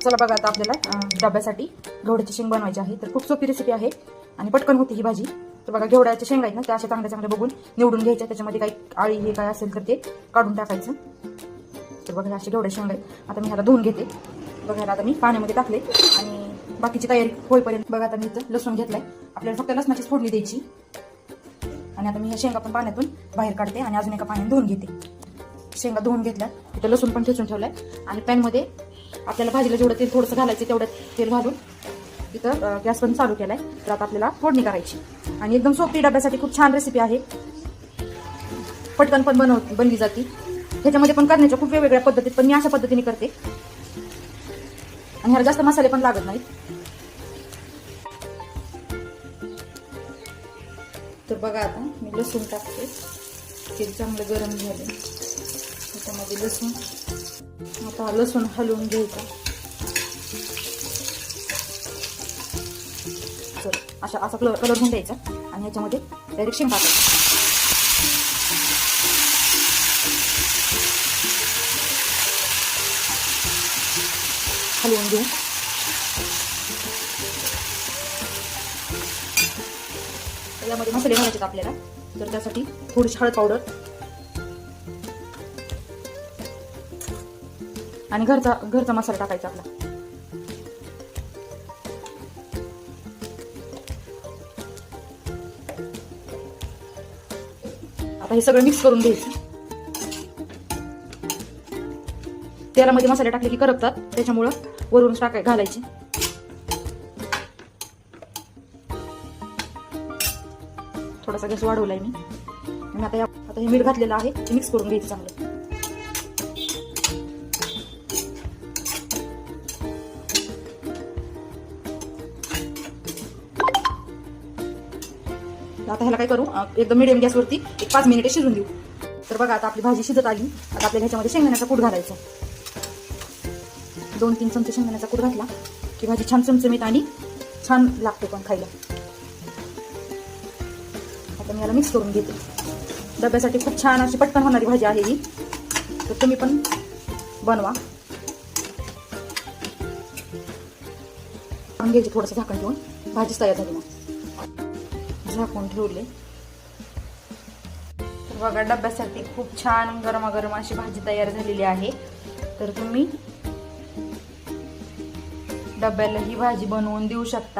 चला बघा आता आपल्याला डब्यासाठी घेवड्याची शेंग बनवायची आहे. तर खूप सोपी रेसिपी आहे आणि पटकन होती ही भाजी. तर बघा घेवड्याच्या शेंगा आहेत ना, त्या अशा चांगल्या चांगल्या बघून निवडून घ्यायच्या. त्याच्यामध्ये काही आळी हे काय असेल तर ते काढून टाकायचं. तर बघा अशा घेवड्या शेंगा आहेत. आता मी ह्याला धुवून घेते. बघा ह्याला आता मी पाण्यामध्ये टाकले आणि बाकीची तयारी होईपर्यंत बघा आता मी इथं लसूण घेतलाय. आपल्याला फक्त लसणाचीच फोडणी द्यायची. आणि आता मी ह्या शेंगा पण पाण्यातून बाहेर काढते आणि अजून एका पाण्याने धुवून घेते. शेंगा धुवून घेतल्या. इथं लसूण पण ठेचून ठेवलाय आणि पॅनमध्ये आपल्याला भाजीला जेवढं तेल थोडंसं घालायचं तेवढं तेल घालून इथं गॅस पण चालू केलाय. तर आता आपल्याला फोडणी करायची आणि एकदम सोपी डब्यासाठी खूप छान रेसिपी आहे. पटकन पण बनली जाते. ह्याच्यामध्ये पण करण्याच्या खूप वेगवेगळ्या पद्धतीत, पण मी अशा पद्धतीने करते आणि ह्याला जास्त मसाले पण लागत नाहीत. तर बघा आता मी लसूण टाकते. तेल चांगलं गरम झाले. त्याच्यामध्ये लसूण, आता लसूण हलवून घ्यायचा. असा कलर घेऊन द्यायचा आणि ह्याच्यामध्ये डायरेक्ट शेंग टाकायचं. हलवून घेऊ. यामध्ये मसाले घालायचे आपल्याला. तर त्यासाठी थोडीशी हळद पावडर आणि घरचा मसाला टाकायचा आपला. आता हे सगळं मिक्स करून घ्यायचं. तेलामध्ये मसाले टाकले की करपतात, त्याच्यामुळं वरून घालायचे. थोडासा गॅस वाढवलाय मी आणि आता हे मीठ घातलेलं आहे ते मिक्स करून घ्यायचं चांगलं. आता ह्याला काय करू, एकदम मिडियम गॅसवरती 5 मिनिटे शिजून देऊ. तर बघा आता आपली भाजी शिजत आली. आता आपल्याला ह्याच्यामध्ये शेंगदाण्याचा कूट घालायचा. 2-3 चमचे शेंगदाण्याचा कूट घातला की भाजी छान चमचमीत आणि छान लागते पण खायला. आता मी याला मिक्स करून घेते. डब्यासाठी खूप छान अशी पटकन होणारी भाजी आहे ही. तर तुम्ही पण बनवा. घ्यायची थोडंसं झाकण ठेवून. भाजीच तयार झाली. मग झाकून ठेवले. तर बघा डब्यासाठी खूप छान गरमागरम अशी भाजी तयार झालेली आहे. तर तुम्ही डब्याला ही भाजी बनवून देऊ शकता.